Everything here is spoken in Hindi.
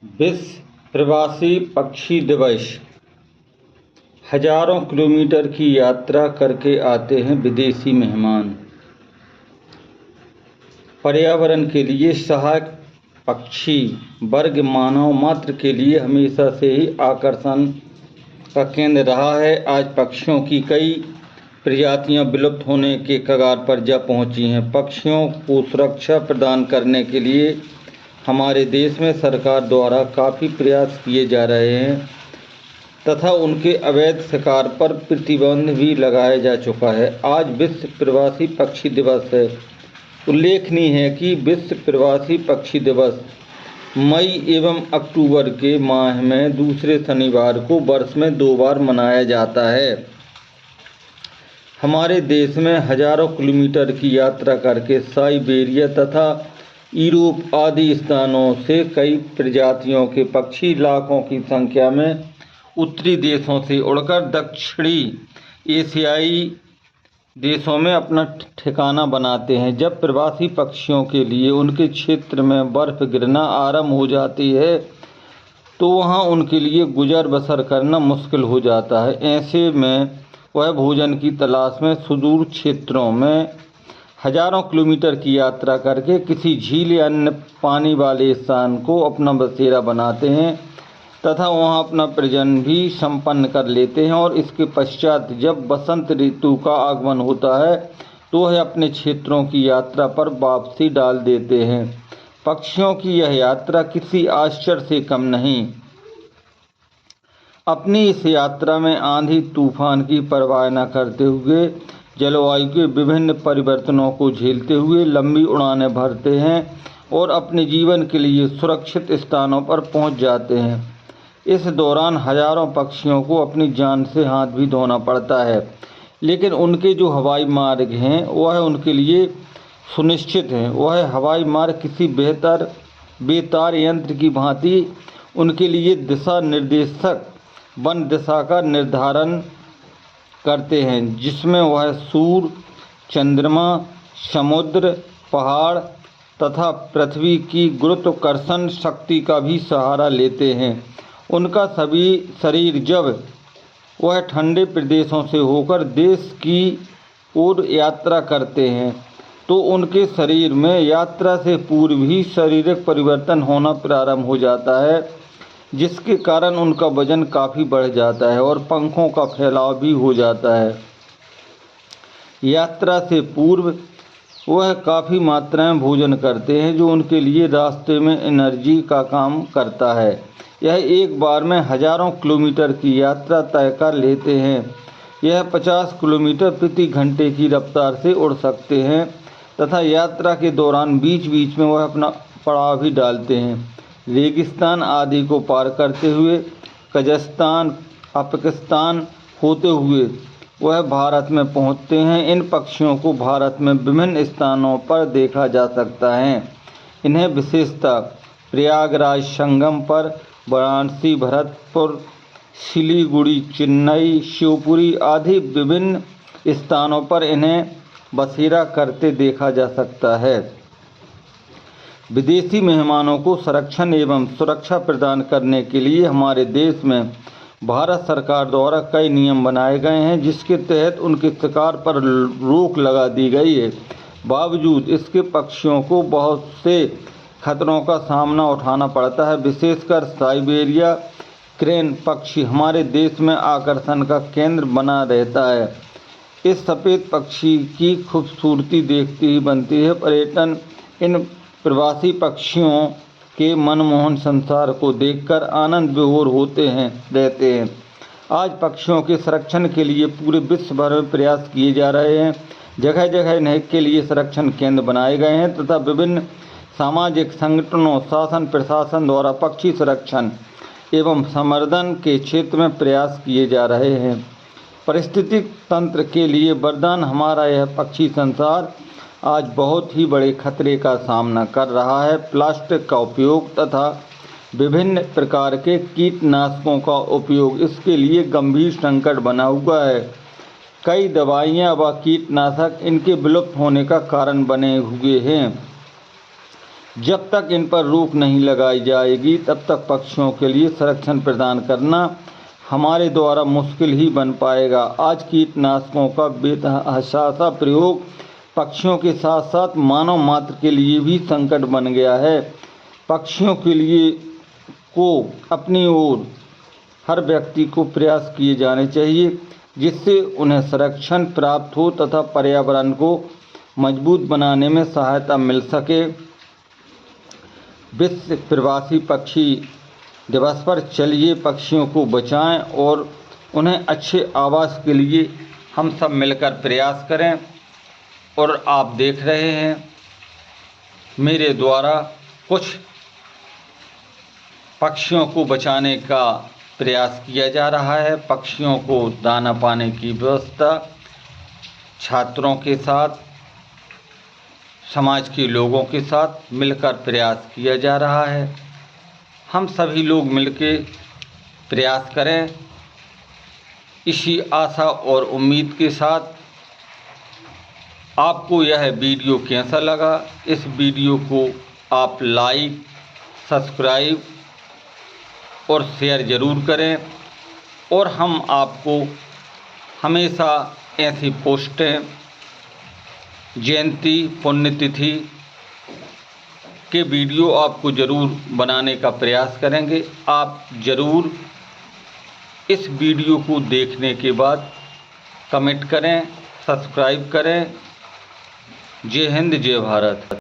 विश्व प्रवासी पक्षी दिवस। हजारों किलोमीटर की यात्रा करके आते हैं विदेशी मेहमान। पर्यावरण के लिए सहायक पक्षी वर्ग मानव मात्र के लिए हमेशा से ही आकर्षण का केंद्र रहा है। आज पक्षियों की कई प्रजातियां विलुप्त होने के कगार पर जा पहुंची हैं। पक्षियों को सुरक्षा प्रदान करने के लिए हमारे देश में सरकार द्वारा काफ़ी प्रयास किए जा रहे हैं तथा उनके अवैध शिकार पर प्रतिबंध भी लगाया जा चुका है। आज विश्व प्रवासी पक्षी दिवस है। उल्लेखनीय है कि विश्व प्रवासी पक्षी दिवस मई एवं अक्टूबर के माह में दूसरे शनिवार को वर्ष में 2 बार मनाया जाता है। हमारे देश में हजारों किलोमीटर की यात्रा करके साइबेरिया तथा यूरोप आदि स्थानों से कई प्रजातियों के पक्षी लाखों की संख्या में उत्तरी देशों से उड़कर दक्षिणी एशियाई देशों में अपना ठिकाना बनाते हैं। जब प्रवासी पक्षियों के लिए उनके क्षेत्र में बर्फ़ गिरना आरंभ हो जाती है तो वहां उनके लिए गुजर बसर करना मुश्किल हो जाता है। ऐसे में वह भोजन की तलाश में सुदूर क्षेत्रों में हजारों किलोमीटर की यात्रा करके किसी झील या अन्य पानी वाले स्थान को अपना बसेरा बनाते हैं तथा वहां अपना प्रजनन भी संपन्न कर लेते हैं। और इसके पश्चात जब बसंत ऋतु का आगमन होता है तो वह अपने क्षेत्रों की यात्रा पर वापसी डाल देते हैं। पक्षियों की यह यात्रा किसी आश्चर्य से कम नहीं। अपनी इस यात्रा में आंधी तूफान की परवाह न करते हुए जलवायु के विभिन्न परिवर्तनों को झेलते हुए लंबी उड़ानें भरते हैं और अपने जीवन के लिए सुरक्षित स्थानों पर पहुंच जाते हैं। इस दौरान हजारों पक्षियों को अपनी जान से हाथ भी धोना पड़ता है, लेकिन उनके जो हवाई मार्ग हैं वह उनके लिए सुनिश्चित हैं। वह हवाई मार्ग किसी बेतार यंत्र की भांति उनके लिए दिशा निर्देशक वन दिशा का निर्धारण करते हैं, जिसमें वह सूर्य, चंद्रमा, समुद्र, पहाड़ तथा पृथ्वी की गुरुत्वाकर्षण शक्ति का भी सहारा लेते हैं। उनका सभी शरीर जब वह ठंडे प्रदेशों से होकर देश की ओर यात्रा करते हैं तो उनके शरीर में यात्रा से पूर्व ही शारीरिक परिवर्तन होना प्रारंभ हो जाता है, जिसके कारण उनका वजन काफ़ी बढ़ जाता है और पंखों का फैलाव भी हो जाता है। यात्रा से पूर्व वह काफ़ी मात्रा में भोजन करते हैं जो उनके लिए रास्ते में एनर्जी का काम करता है। यह एक बार में हजारों किलोमीटर की यात्रा तय कर लेते हैं। यह 50 किलोमीटर प्रति घंटे की रफ्तार से उड़ सकते हैं तथा यात्रा के दौरान बीच बीच में वह अपना पड़ाव भी डालते हैं। रेगिस्तान आदि को पार करते हुए कजाकिस्तान, पाकिस्तान होते हुए वह भारत में पहुंचते हैं। इन पक्षियों को भारत में विभिन्न स्थानों पर देखा जा सकता है। इन्हें विशेषतः प्रयागराज संगम पर, वाराणसी, भरतपुर, सिलीगुड़ी, चेन्नई, शिवपुरी आदि विभिन्न स्थानों पर इन्हें बसेरा करते देखा जा सकता है। विदेशी मेहमानों को संरक्षण एवं सुरक्षा प्रदान करने के लिए हमारे देश में भारत सरकार द्वारा कई नियम बनाए गए हैं, जिसके तहत उनके शिकार पर रोक लगा दी गई है। बावजूद इसके पक्षियों को बहुत से खतरों का सामना उठाना पड़ता है। विशेषकर साइबेरिया क्रेन पक्षी हमारे देश में आकर्षण का केंद्र बना रहता है। इस सफ़ेद पक्षी की खूबसूरती देखते ही बनती है। पर्यटन इन प्रवासी पक्षियों के मनमोहन संसार को देखकर आनंद विभोर रहते हैं। आज पक्षियों के संरक्षण के लिए पूरे विश्व भर में प्रयास किए जा रहे हैं। जगह जगह इनके लिए संरक्षण केंद्र बनाए गए हैं तथा विभिन्न सामाजिक संगठनों, शासन प्रशासन द्वारा पक्षी संरक्षण एवं संवर्धन के क्षेत्र में प्रयास किए जा रहे हैं। पारिस्थितिक तंत्र के लिए वरदान हमारा यह पक्षी संसार आज बहुत ही बड़े खतरे का सामना कर रहा है। प्लास्टिक का उपयोग तथा विभिन्न प्रकार के कीटनाशकों का उपयोग इसके लिए गंभीर संकट बना हुआ है। कई दवाइयाँ व कीटनाशक इनके विलुप्त होने का कारण बने हुए हैं। जब तक इन पर रोक नहीं लगाई जाएगी तब तक पक्षियों के लिए संरक्षण प्रदान करना हमारे द्वारा मुश्किल ही बन पाएगा। आज कीटनाशकों का बेतहाशा प्रयोग पक्षियों के साथ साथ मानव मात्र के लिए भी संकट बन गया है। पक्षियों के लिए को अपनी ओर हर व्यक्ति को प्रयास किए जाने चाहिए जिससे उन्हें संरक्षण प्राप्त हो तथा पर्यावरण को मजबूत बनाने में सहायता मिल सके। विश्व प्रवासी पक्षी दिवस पर चलिए पक्षियों को बचाएं और उन्हें अच्छे आवास के लिए हम सब मिलकर प्रयास करें। और आप देख रहे हैं मेरे द्वारा कुछ पक्षियों को बचाने का प्रयास किया जा रहा है। पक्षियों को दाना पाने की व्यवस्था छात्रों के साथ, समाज के लोगों के साथ मिलकर प्रयास किया जा रहा है। हम सभी लोग मिलकर प्रयास करें। इसी आशा और उम्मीद के साथ आपको यह वीडियो कैसा लगा, इस वीडियो को आप लाइक, सब्सक्राइब और शेयर ज़रूर करें। और हम आपको हमेशा ऐसी पोस्टें, जयंती, पुण्यतिथि के वीडियो आपको ज़रूर बनाने का प्रयास करेंगे। आप ज़रूर इस वीडियो को देखने के बाद कमेंट करें, सब्सक्राइब करें। जय हिंद, जय भारत।